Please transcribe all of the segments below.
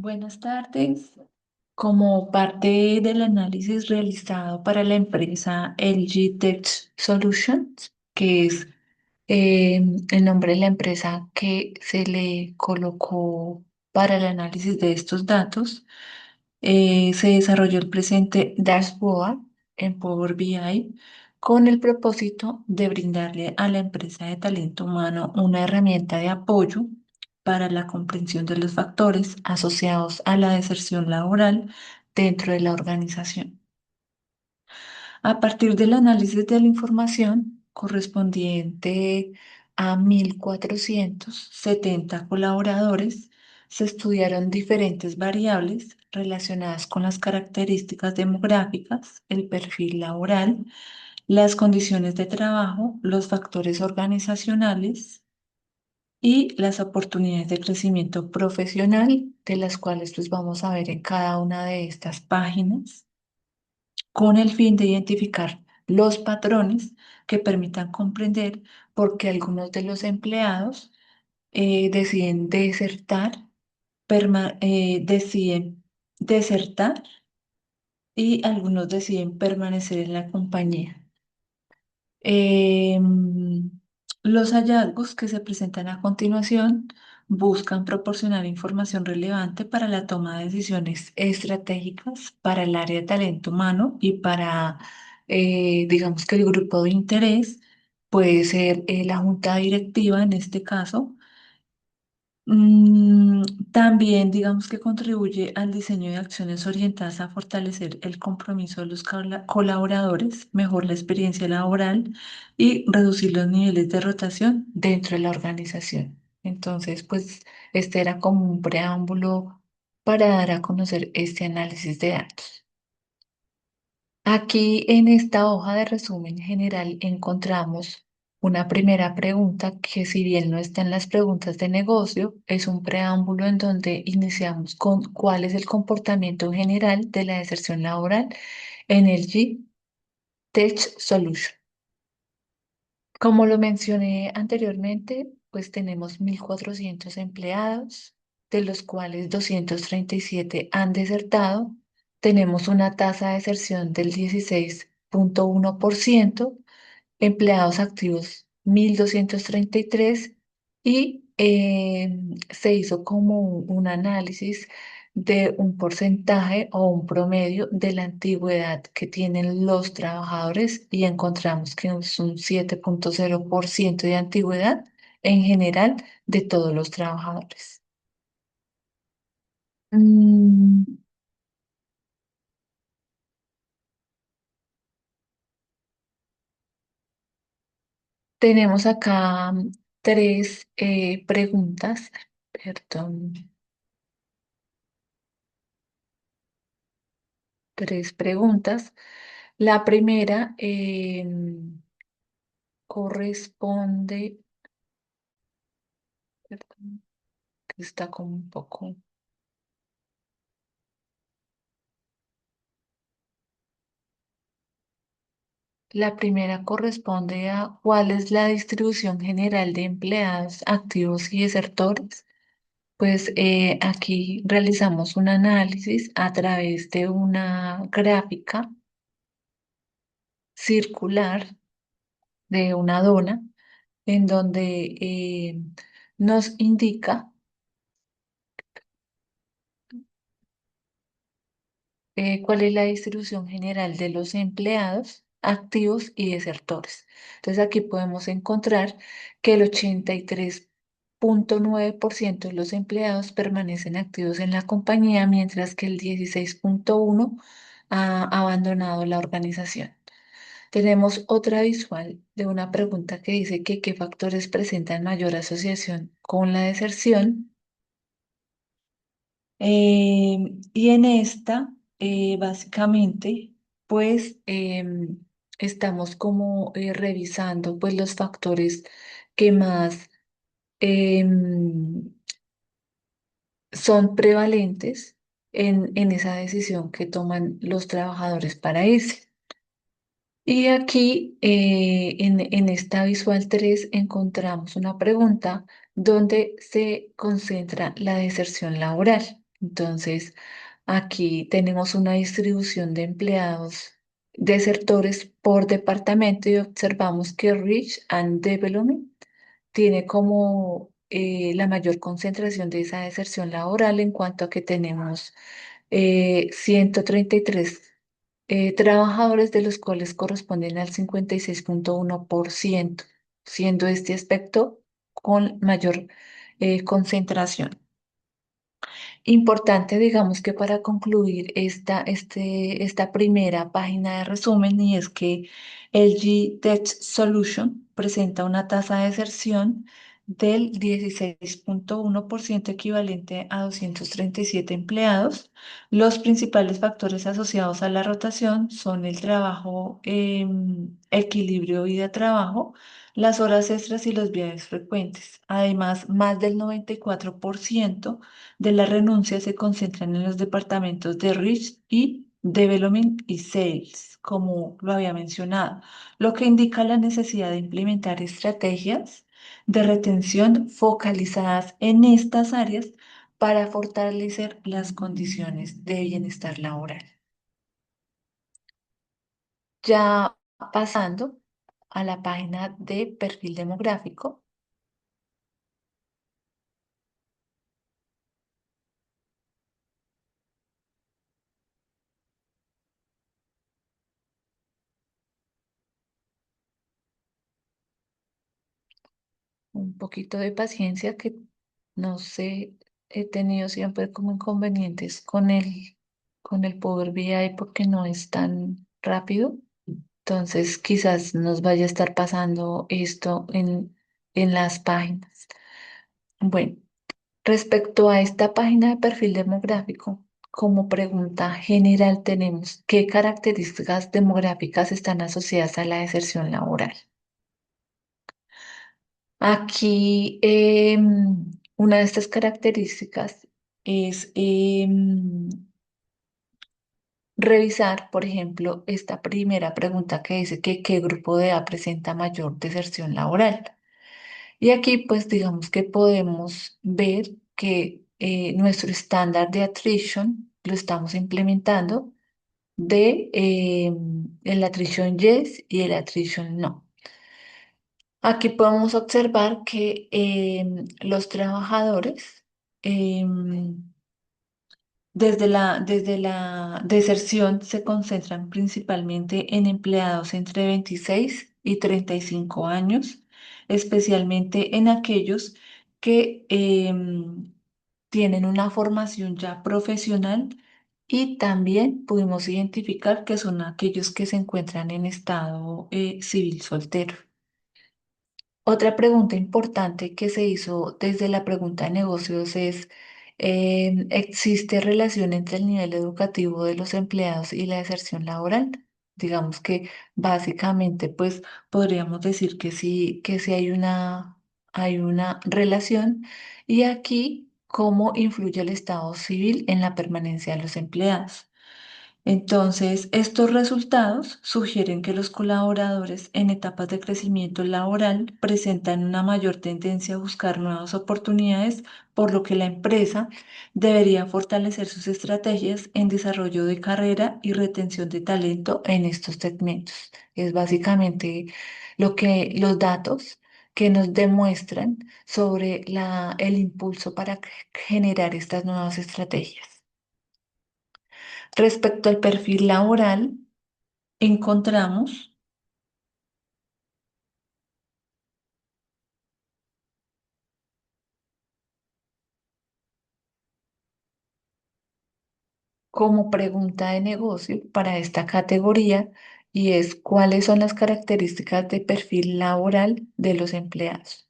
Buenas tardes. Como parte del análisis realizado para la empresa LG Tech Solutions, que es el nombre de la empresa que se le colocó para el análisis de estos datos, se desarrolló el presente dashboard en Power BI con el propósito de brindarle a la empresa de talento humano una herramienta de apoyo para la comprensión de los factores asociados a la deserción laboral dentro de la organización. A partir del análisis de la información correspondiente a 1.470 colaboradores, se estudiaron diferentes variables relacionadas con las características demográficas, el perfil laboral, las condiciones de trabajo, los factores organizacionales y las oportunidades de crecimiento profesional, de las cuales pues vamos a ver en cada una de estas páginas con el fin de identificar los patrones que permitan comprender por qué algunos de los empleados deciden deciden desertar y algunos deciden permanecer en la compañía. Em, los hallazgos que se presentan a continuación buscan proporcionar información relevante para la toma de decisiones estratégicas para el área de talento humano y para, digamos que el grupo de interés puede ser la junta directiva en este caso. Mm, También, digamos que contribuye al diseño de acciones orientadas a fortalecer el compromiso de los colaboradores, mejor la experiencia laboral y reducir los niveles de rotación dentro de la organización. Entonces, pues, este era como un preámbulo para dar a conocer este análisis de datos. Aquí en esta hoja de resumen general encontramos una primera pregunta que si bien no está en las preguntas de negocio, es un preámbulo en donde iniciamos con cuál es el comportamiento general de la deserción laboral en el G Tech Solution. Como lo mencioné anteriormente, pues tenemos 1.400 empleados, de los cuales 237 han desertado. Tenemos una tasa de deserción del 16,1%, empleados activos 1.233 y se hizo como un análisis de un porcentaje o un promedio de la antigüedad que tienen los trabajadores y encontramos que es un 7,0% de antigüedad en general de todos los trabajadores. Mm, Tenemos acá tres preguntas, perdón, tres preguntas. La primera corresponde, perdón, que está como un poco. La primera corresponde a cuál es la distribución general de empleados activos y desertores. Pues aquí realizamos un análisis a través de una gráfica circular de una dona en donde nos indica cuál es la distribución general de los empleados activos y desertores. Entonces aquí podemos encontrar que el 83,9% de los empleados permanecen activos en la compañía, mientras que el 16,1% ha abandonado la organización. Tenemos otra visual de una pregunta que dice que qué factores presentan mayor asociación con la deserción. Y en esta, básicamente, pues estamos como revisando pues los factores que más em, son prevalentes en esa decisión que toman los trabajadores para irse. Y aquí en esta visual 3 encontramos una pregunta donde se concentra la deserción laboral. Entonces, aquí tenemos una distribución de empleados desertores por departamento y observamos que Reach and Development tiene como la mayor concentración de esa deserción laboral en cuanto a que tenemos 133 trabajadores, de los cuales corresponden al 56,1%, siendo este aspecto con mayor concentración. Importante, digamos que para concluir esta primera página de resumen, y es que el G-Tech Solution presenta una tasa de deserción del 16,1%, equivalente a 237 empleados. Los principales factores asociados a la rotación son el trabajo, equilibrio vida-trabajo, las horas extras y los viajes frecuentes. Además, más del 94% de las renuncias se concentran en los departamentos de Reach y Development y Sales, como lo había mencionado, lo que indica la necesidad de implementar estrategias de retención focalizadas en estas áreas para fortalecer las condiciones de bienestar laboral. Ya pasando a la página de perfil demográfico, un poquito de paciencia, que no sé, he tenido siempre como inconvenientes con el Power BI porque no es tan rápido. Entonces, quizás nos vaya a estar pasando esto en las páginas. Bueno, respecto a esta página de perfil demográfico, como pregunta general tenemos: ¿qué características demográficas están asociadas a la deserción laboral? Aquí, una de estas características es revisar, por ejemplo, esta primera pregunta que dice que qué grupo de edad presenta mayor deserción laboral. Y aquí, pues, digamos que podemos ver que nuestro estándar de attrition lo estamos implementando de el attrition yes y el attrition no. Aquí podemos observar que los trabajadores, em, desde la deserción, se concentran principalmente en empleados entre 26 y 35 años, especialmente en aquellos que tienen una formación ya profesional, y también pudimos identificar que son aquellos que se encuentran en estado civil soltero. Otra pregunta importante que se hizo desde la pregunta de negocios es: ¿existe relación entre el nivel educativo de los empleados y la deserción laboral? Digamos que básicamente, pues, podríamos decir que sí hay una relación. Y aquí, ¿cómo influye el estado civil en la permanencia de los empleados? Entonces, estos resultados sugieren que los colaboradores en etapas de crecimiento laboral presentan una mayor tendencia a buscar nuevas oportunidades, por lo que la empresa debería fortalecer sus estrategias en desarrollo de carrera y retención de talento en estos segmentos. Es básicamente los datos que nos demuestran sobre el impulso para generar estas nuevas estrategias. Respecto al perfil laboral, encontramos como pregunta de negocio para esta categoría, y es: ¿cuáles son las características de perfil laboral de los empleados?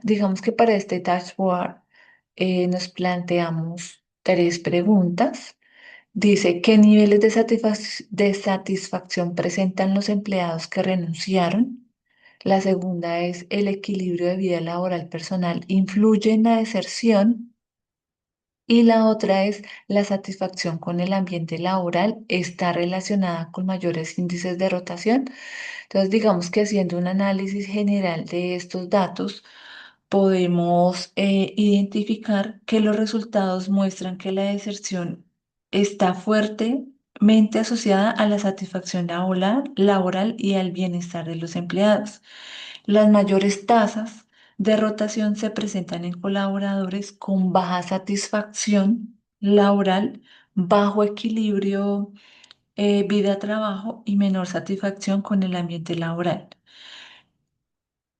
Digamos que para este dashboard nos planteamos tres preguntas. Dice: ¿qué niveles de satisfacción presentan los empleados que renunciaron? La segunda es: ¿el equilibrio de vida laboral personal influye en la deserción? Y la otra es: ¿la satisfacción con el ambiente laboral está relacionada con mayores índices de rotación? Entonces, digamos que haciendo un análisis general de estos datos, podemos identificar que los resultados muestran que la deserción está fuertemente asociada a la satisfacción laboral y al bienestar de los empleados. Las mayores tasas de rotación se presentan en colaboradores con baja satisfacción laboral, bajo equilibrio vida-trabajo y menor satisfacción con el ambiente laboral.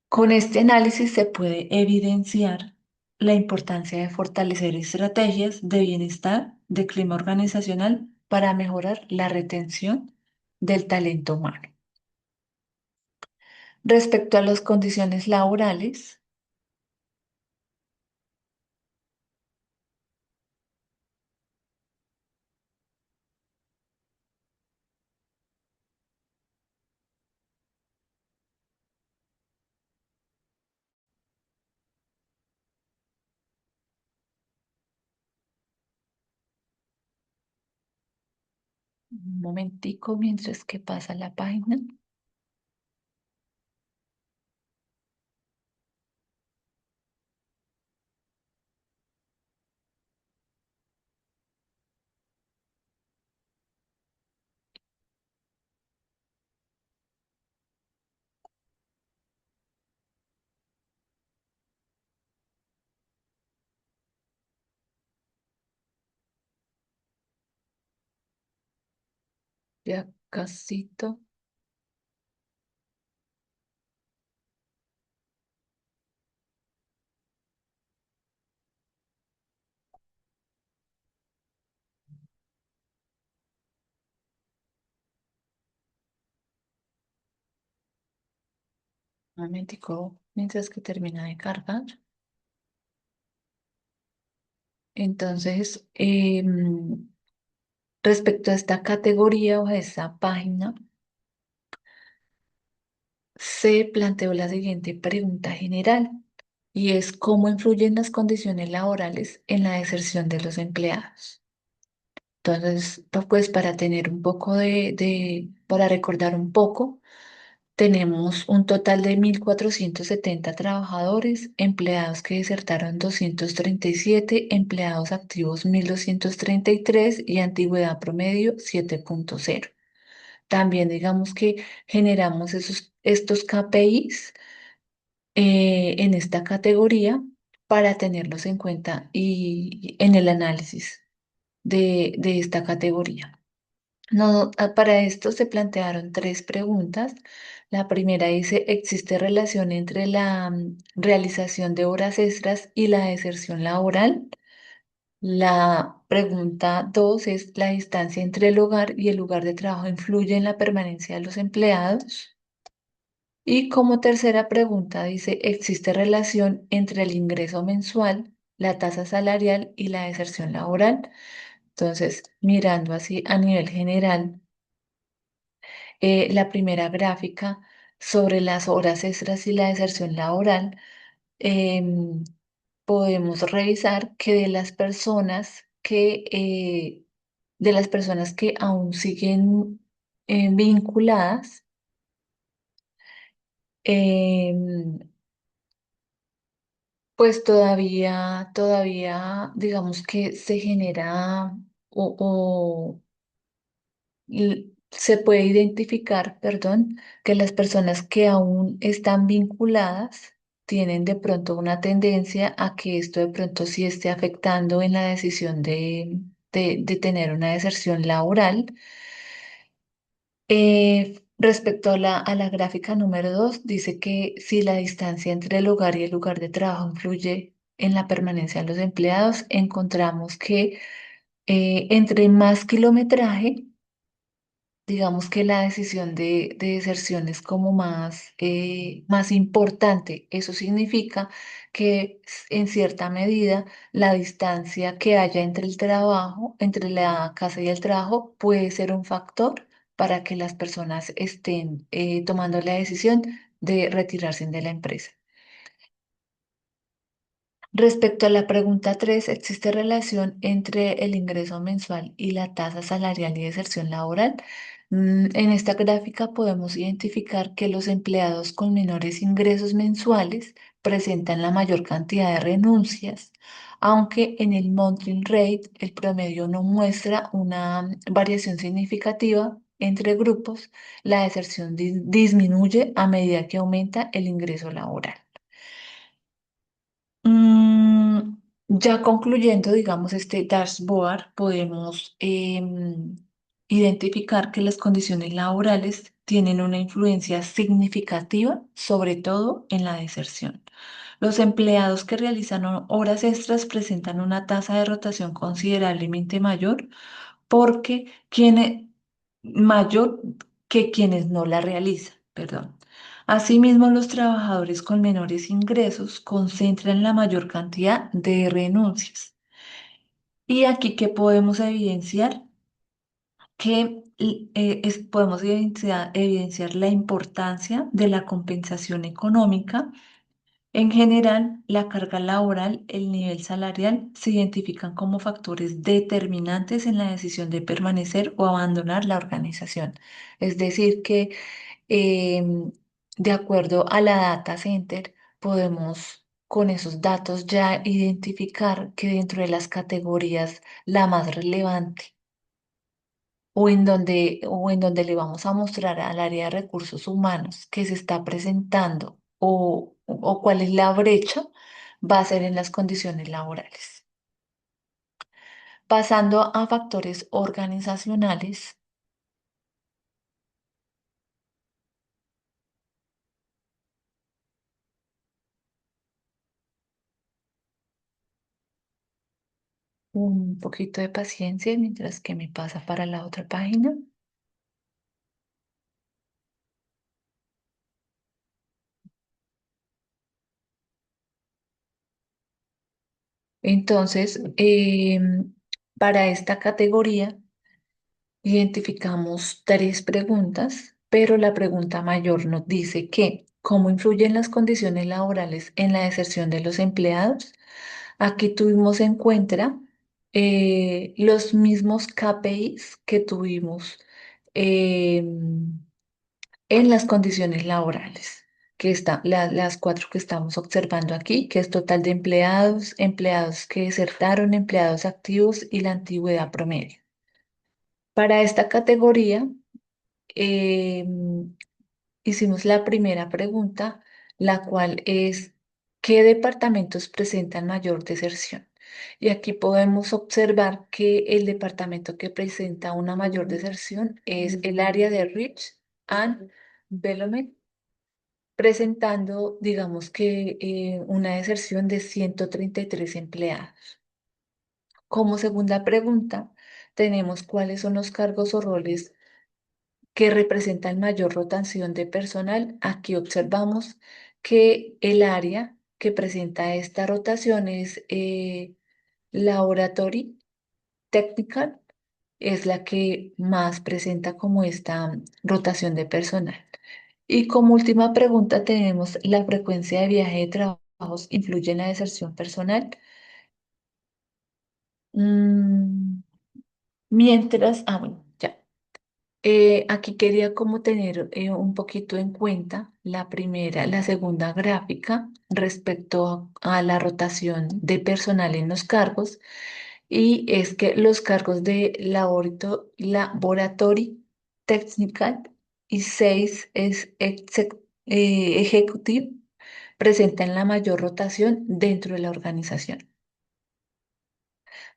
Con este análisis se puede evidenciar la importancia de fortalecer estrategias de bienestar, de clima organizacional para mejorar la retención del talento humano. Respecto a las condiciones laborales, un momentico mientras que pasa la página. Ya casito. Un momentico mientras que termina de cargar. Entonces, respecto a esta categoría o a esta página, se planteó la siguiente pregunta general y es cómo influyen las condiciones laborales en la deserción de los empleados. Entonces, pues para tener un poco para recordar un poco, tenemos un total de 1.470 trabajadores, empleados que desertaron 237, empleados activos 1.233 y antigüedad promedio 7.0. También digamos que generamos estos KPIs en esta categoría para tenerlos en cuenta y en el análisis de esta categoría. No, para esto se plantearon tres preguntas. La primera dice, ¿existe relación entre la realización de horas extras y la deserción laboral? La pregunta dos es, ¿la distancia entre el hogar y el lugar de trabajo influye en la permanencia de los empleados? Y como tercera pregunta dice, ¿existe relación entre el ingreso mensual, la tasa salarial y la deserción laboral? Entonces, mirando así a nivel general, la primera gráfica sobre las horas extras y la deserción laboral, em, podemos revisar que de las personas que aún siguen vinculadas, em, pues todavía, digamos que se genera se puede identificar, perdón, que las personas que aún están vinculadas tienen de pronto una tendencia a que esto de pronto sí esté afectando en la decisión de tener una deserción laboral. Respecto a la gráfica número 2, dice que si la distancia entre el hogar y el lugar de trabajo influye en la permanencia de los empleados, encontramos que entre más kilometraje, digamos que la decisión de deserción es como más importante. Eso significa que en cierta medida la distancia que haya entre el trabajo, entre la casa y el trabajo, puede ser un factor para que las personas estén tomando la decisión de retirarse de la empresa. Respecto a la pregunta 3, ¿existe relación entre el ingreso mensual y la tasa salarial y deserción laboral? En esta gráfica podemos identificar que los empleados con menores ingresos mensuales presentan la mayor cantidad de renuncias, aunque en el monthly rate el promedio no muestra una variación significativa entre grupos, la deserción disminuye a medida que aumenta el ingreso laboral. Mm, ya concluyendo, digamos, este dashboard, podemos identificar que las condiciones laborales tienen una influencia significativa, sobre todo en la deserción. Los empleados que realizan horas extras presentan una tasa de rotación considerablemente mayor porque mayor que quienes no la realizan, perdón. Asimismo, los trabajadores con menores ingresos concentran la mayor cantidad de renuncias. Y aquí que podemos evidenciar podemos evidenciar la importancia de la compensación económica. En general, la carga laboral, el nivel salarial se identifican como factores determinantes en la decisión de permanecer o abandonar la organización. Es decir, que em, de acuerdo a la data center, podemos con esos datos ya identificar que dentro de las categorías la más relevante o en donde le vamos a mostrar al área de recursos humanos que se está presentando o cuál es la brecha, va a ser en las condiciones laborales. Pasando a factores organizacionales, un poquito de paciencia mientras que me pasa para la otra página. Entonces, para esta categoría, identificamos tres preguntas, pero la pregunta mayor nos dice que ¿cómo influyen las condiciones laborales en la deserción de los empleados? Aquí tuvimos en cuenta los mismos KPIs que tuvimos en las condiciones laborales, que están las cuatro que estamos observando aquí, que es total de empleados, empleados que desertaron, empleados activos y la antigüedad promedio. Para esta categoría, eh, hicimos la primera pregunta, la cual es, ¿qué departamentos presentan mayor deserción? Y aquí podemos observar que el departamento que presenta una mayor deserción es el área de Reach and Development, presentando, digamos que, una deserción de 133 empleados. Como segunda pregunta, tenemos cuáles son los cargos o roles que representan mayor rotación de personal. Aquí observamos que el área que presenta esta rotación es Laboratory Technical, es la que más presenta como esta rotación de personal. Y como última pregunta tenemos la frecuencia de viaje de trabajos influye en la deserción personal. Mm, bueno, ya. Aquí quería como tener un poquito en cuenta la segunda gráfica respecto a la rotación de personal en los cargos y es que los cargos de Laboratory Technical y 6 es Executive presentan la mayor rotación dentro de la organización.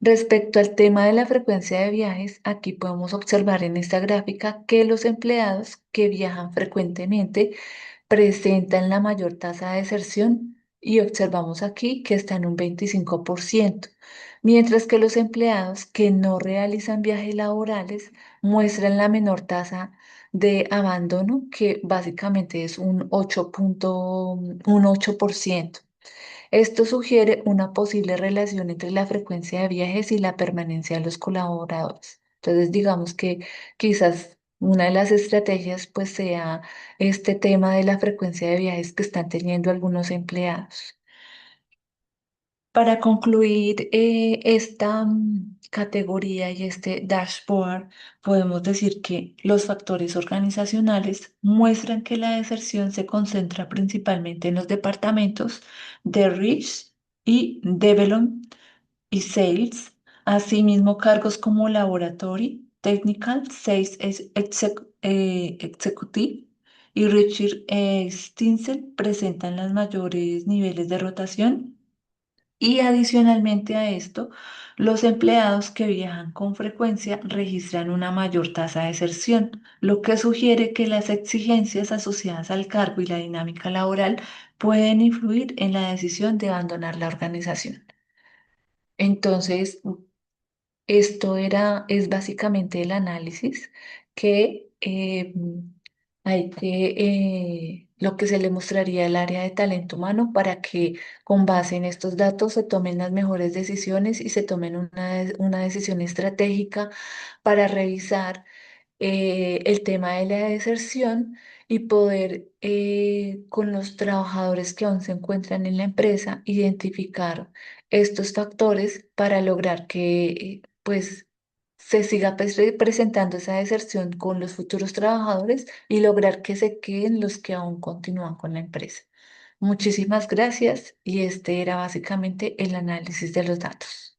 Respecto al tema de la frecuencia de viajes, aquí podemos observar en esta gráfica que los empleados que viajan frecuentemente presentan la mayor tasa de deserción y observamos aquí que está en un 25%, mientras que los empleados que no realizan viajes laborales muestran la menor tasa de abandono, que básicamente es un 8%. Esto sugiere una posible relación entre la frecuencia de viajes y la permanencia de los colaboradores. Entonces, digamos que quizás una de las estrategias pues sea este tema de la frecuencia de viajes que están teniendo algunos empleados. Para concluir esta categoría y este dashboard, podemos decir que los factores organizacionales muestran que la deserción se concentra principalmente en los departamentos de Reach y Development y Sales, asimismo cargos como Laboratory, Technical, Executive y Richard Stinsel presentan los mayores niveles de rotación y adicionalmente a esto, los empleados que viajan con frecuencia registran una mayor tasa de deserción, lo que sugiere que las exigencias asociadas al cargo y la dinámica laboral pueden influir en la decisión de abandonar la organización. Entonces, es básicamente el análisis que lo que se le mostraría al área de talento humano para que con base en estos datos se tomen las mejores decisiones y se tomen una decisión estratégica para revisar el tema de la deserción y poder con los trabajadores que aún se encuentran en la empresa identificar estos factores para lograr que pues se siga presentando esa deserción con los futuros trabajadores y lograr que se queden los que aún continúan con la empresa. Muchísimas gracias y este era básicamente el análisis de los datos.